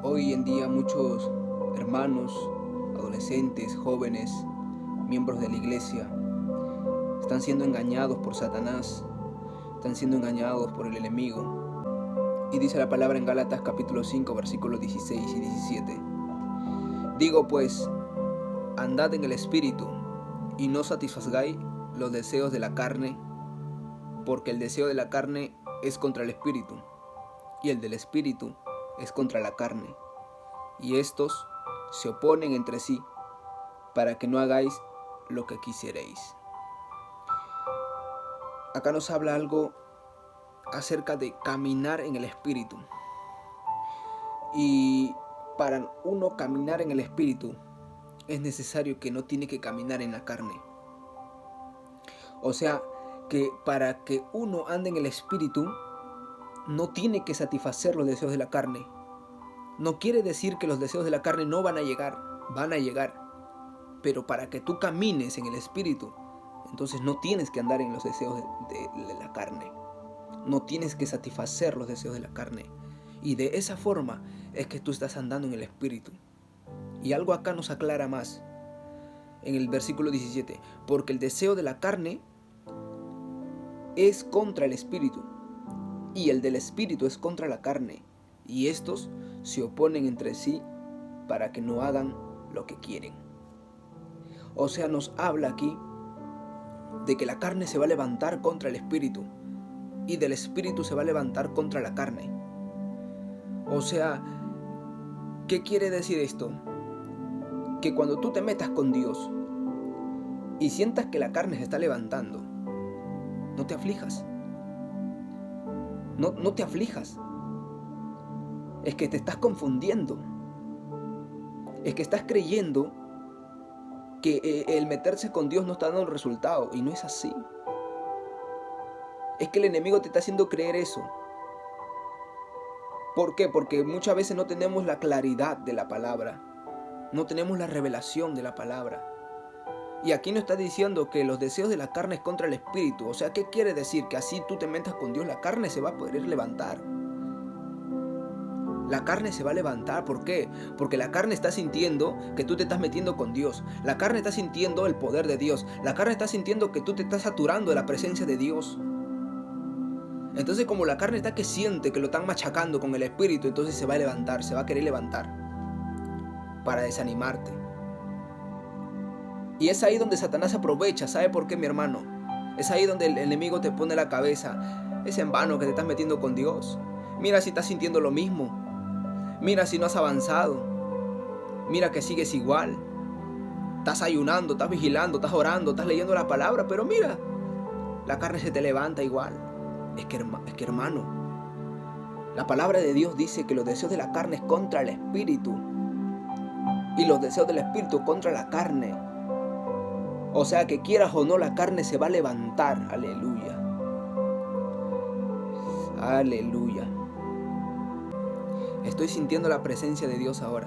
Hoy en día muchos hermanos, adolescentes, jóvenes, miembros de la iglesia, están siendo engañados por Satanás, están siendo engañados por el enemigo. Y dice la palabra en Gálatas capítulo 5, versículos 16 y 17. Digo pues, andad en el Espíritu, y no satisfagáis los deseos de la carne, porque el deseo de la carne es contra el Espíritu, y el del Espíritu es contra la carne, y estos se oponen entre sí, para que no hagáis lo que quisierais. Acá nos habla algo acerca de caminar en el Espíritu. Y para uno caminar en el Espíritu, es necesario que no tiene que caminar en la carne. O sea, que para que uno ande en el Espíritu, no tiene que satisfacer los deseos de la carne. No quiere decir que los deseos de la carne no van a llegar, van a llegar. Pero para que tú camines en el Espíritu, entonces no tienes que andar en los deseos de la carne. No tienes que satisfacer los deseos de la carne. Y de esa forma es que tú estás andando en el Espíritu. Y algo acá nos aclara más. En el versículo 17. Porque el deseo de la carne es contra el Espíritu, y el del Espíritu es contra la carne. Y estos se oponen entre sí para que no hagan lo que quieren. O sea, nos habla aquí de que la carne se va a levantar contra el Espíritu, y del Espíritu se va a levantar contra la carne. O sea, ¿qué quiere decir esto? Que cuando tú te metas con Dios y sientas que la carne se está levantando, no te aflijas. No te aflijas. Es que te estás confundiendo. Es que estás creyendo que el meterse con Dios no está dando resultado, y no es así. Es que el enemigo te está haciendo creer eso. ¿Por qué? Porque muchas veces no tenemos la claridad de la palabra. No tenemos la revelación de la palabra. Y aquí nos está diciendo que los deseos de la carne es contra el Espíritu. O sea, ¿qué quiere decir? Que así tú te metas con Dios, la carne se va a poder levantar. La carne se va a levantar. ¿Por qué? Porque la carne está sintiendo que tú te estás metiendo con Dios. La carne está sintiendo el poder de Dios. La carne está sintiendo que tú te estás saturando de la presencia de Dios. Entonces, como la carne está que siente que lo están machacando con el Espíritu, entonces se va a levantar, se va a querer levantar para desanimarte. Y es ahí donde Satanás aprovecha. ¿Sabe por qué, mi hermano? Es ahí donde el enemigo te pone la cabeza. Es en vano que te estás metiendo con Dios. Mira si estás sintiendo lo mismo. Mira si no has avanzado. Mira que sigues igual. Estás ayunando, estás vigilando, estás orando, estás leyendo la palabra, pero mira, la carne se te levanta igual. Es que hermano, la palabra de Dios dice que los deseos de la carne es contra el Espíritu, y los deseos del Espíritu contra la carne. O sea, que quieras o no, la carne se va a levantar. Aleluya. Aleluya. Estoy sintiendo la presencia de Dios ahora.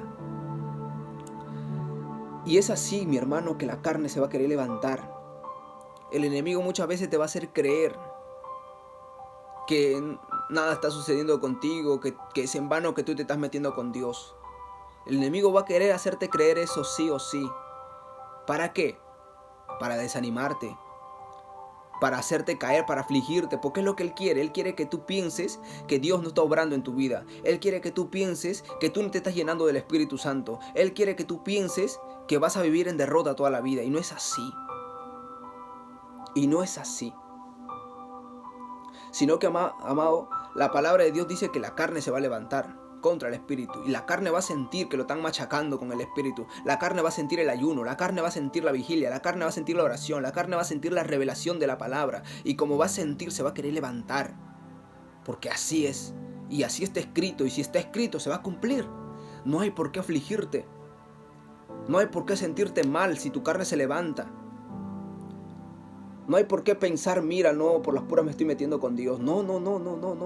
Y es así, mi hermano, que la carne se va a querer levantar. El enemigo muchas veces te va a hacer creer que nada está sucediendo contigo, que es en vano que tú te estás metiendo con Dios. El enemigo va a querer hacerte creer eso sí o sí. ¿Para qué? Para desanimarte, para hacerte caer, para afligirte, porque es lo que Él quiere. Él quiere que tú pienses que Dios no está obrando en tu vida. Él quiere que tú pienses que tú no te estás llenando del Espíritu Santo. Él quiere que tú pienses que vas a vivir en derrota toda la vida, y no es así. Y no es así. Sino que, amado, la palabra de Dios dice que la carne se va a levantar contra el Espíritu, y la carne va a sentir que lo están machacando con el Espíritu. La carne va a sentir el ayuno, la carne va a sentir la vigilia, la carne va a sentir la oración, la carne va a sentir la revelación de la palabra, y como va a sentir, se va a querer levantar, porque así es, y así está escrito, y si está escrito se va a cumplir. No hay por qué afligirte, no hay por qué sentirte mal si tu carne se levanta. No hay por qué pensar, mira, no, por las puras me estoy metiendo con Dios. No.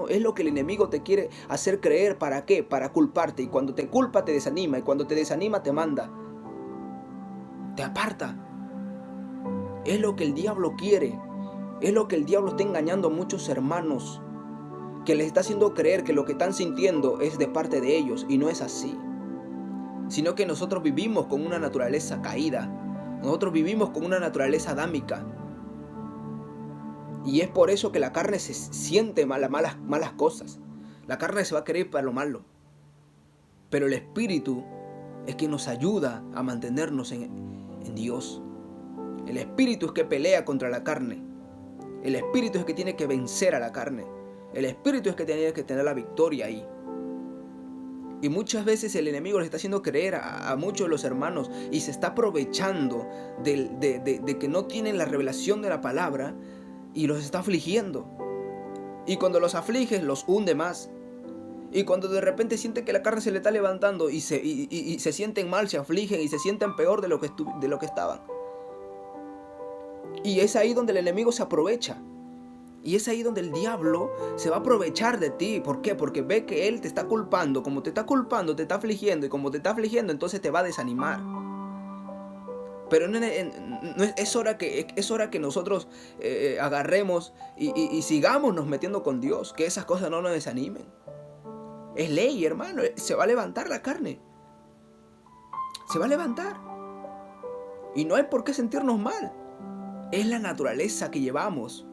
Es lo que el enemigo te quiere hacer creer. ¿Para qué? Para culparte. Y cuando te culpa, te desanima. Y cuando te desanima, te manda. Te aparta. Es lo que el diablo quiere. Es lo que el diablo está engañando a muchos hermanos. que les está haciendo creer que lo que están sintiendo es de parte de ellos, y no es así. Sino que nosotros vivimos con una naturaleza caída. Nosotros vivimos con una naturaleza adámica. Y es por eso que la carne se siente malas cosas. La carne se va a querer para lo malo. Pero el Espíritu es quien nos ayuda a mantenernos en Dios. El Espíritu es que pelea contra la carne. El Espíritu es que tiene que vencer a la carne. El Espíritu es que tiene que tener la victoria ahí. Y muchas veces el enemigo les está haciendo creer a muchos de los hermanos, y se está aprovechando de que no tienen la revelación de la palabra, y los está afligiendo. Y cuando los aflige, los hunde más. Y cuando de repente sienten que la carne se le está levantando y se sienten mal, se afligen y se sienten peor de lo que estaban. Y es ahí donde el enemigo se aprovecha. Y es ahí donde el diablo se va a aprovechar de ti. ¿Por qué? Porque ve que él te está culpando. Como te está culpando, te está afligiendo. Y como te está afligiendo, entonces te va a desanimar. Pero es hora que nosotros agarremos y sigámonos metiendo con Dios. Que esas cosas no nos desanimen. Es ley, hermano. Se va a levantar la carne. Se va a levantar. Y no hay por qué sentirnos mal. Es la naturaleza que llevamos.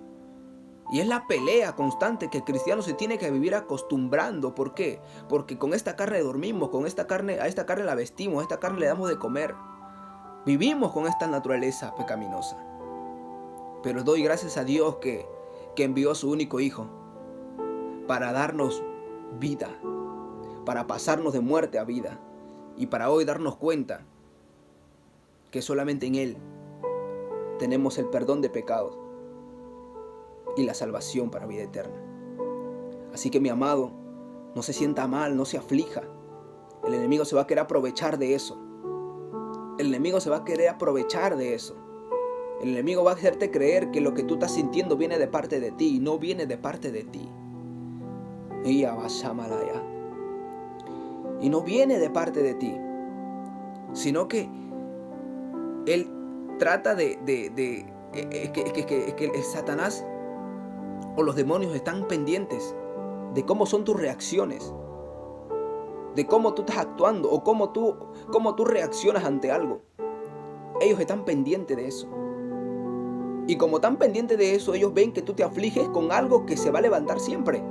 Y es la pelea constante que el cristiano se tiene que vivir acostumbrando. ¿Por qué? Porque con esta carne dormimos, a esta carne la vestimos, a esta carne le damos de comer. Vivimos con esta naturaleza pecaminosa. Pero doy gracias a Dios que envió a su único Hijo para darnos vida, para pasarnos de muerte a vida, y para hoy darnos cuenta que solamente en Él tenemos el perdón de pecados y la salvación para vida eterna. Así que, mi amado, no se sienta mal, no se aflija. El enemigo se va a querer aprovechar de eso. El enemigo se va a querer aprovechar de eso. El enemigo va a hacerte creer que lo que tú estás sintiendo viene de parte de ti, y no viene de parte de ti. Y no viene de parte de ti, sino que él trata que Satanás o los demonios están pendientes de cómo son tus reacciones, de cómo tú estás actuando o cómo tú reaccionas ante algo. Ellos están pendientes de eso. Y como están pendientes de eso, ellos ven que tú te afliges con algo que se va a levantar siempre.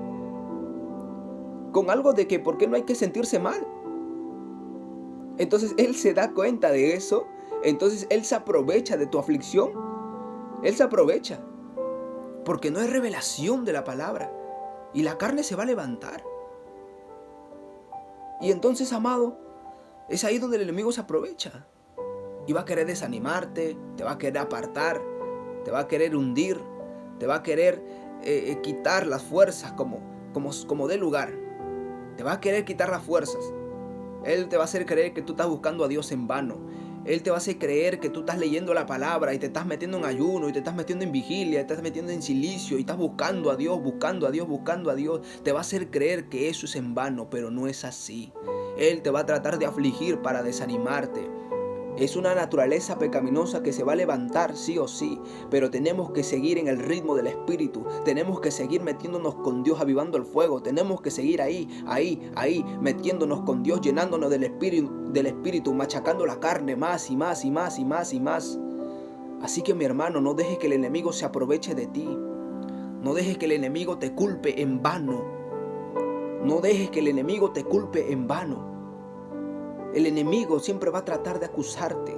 Con algo de que por qué no hay que sentirse mal. Entonces él se da cuenta de eso. Entonces él se aprovecha de tu aflicción. Él se aprovecha. Porque no hay revelación de la palabra. Y la carne se va a levantar. Y entonces, amado, es ahí donde el enemigo se aprovecha. Y va a querer desanimarte, te va a querer apartar, te va a querer hundir, te va a querer quitar las fuerzas como de lugar. Te va a querer quitar las fuerzas. Él te va a hacer creer que tú estás buscando a Dios en vano. Él te va a hacer creer que tú estás leyendo la palabra y te estás metiendo en ayuno y te estás metiendo en vigilia, te estás metiendo en silicio y estás buscando a Dios, buscando a Dios, buscando a Dios. Te va a hacer creer que eso es en vano, pero no es así. Él te va a tratar de afligir para desanimarte. Es una naturaleza pecaminosa que se va a levantar sí o sí, pero tenemos que seguir en el ritmo del Espíritu. Tenemos que seguir metiéndonos con Dios, avivando el fuego. Tenemos que seguir ahí, metiéndonos con Dios, llenándonos del Espíritu, machacando la carne más y más y más y más y más. Así que, mi hermano, no dejes que el enemigo se aproveche de ti. No dejes que el enemigo te culpe en vano. No dejes que el enemigo te culpe en vano. El enemigo siempre va a tratar de acusarte.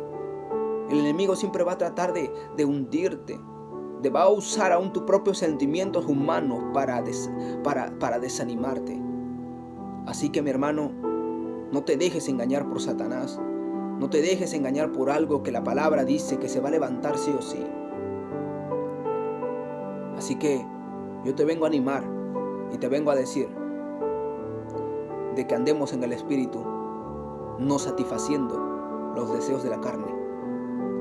El enemigo siempre va a tratar de hundirte. Va a usar aún tus propios sentimientos humanos para desanimarte. Así que, mi hermano, no te dejes engañar por Satanás. No te dejes engañar por algo que la palabra dice que se va a levantar sí o sí. Así que yo te vengo a animar y te vengo a decir de que andemos en el Espíritu, no satisfaciendo los deseos de la carne.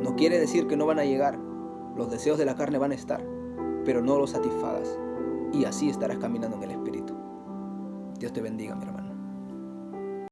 No quiere decir que no van a llegar. Los deseos de la carne van a estar, pero no los satisfagas. Y así estarás caminando en el Espíritu. Dios te bendiga, mi hermano.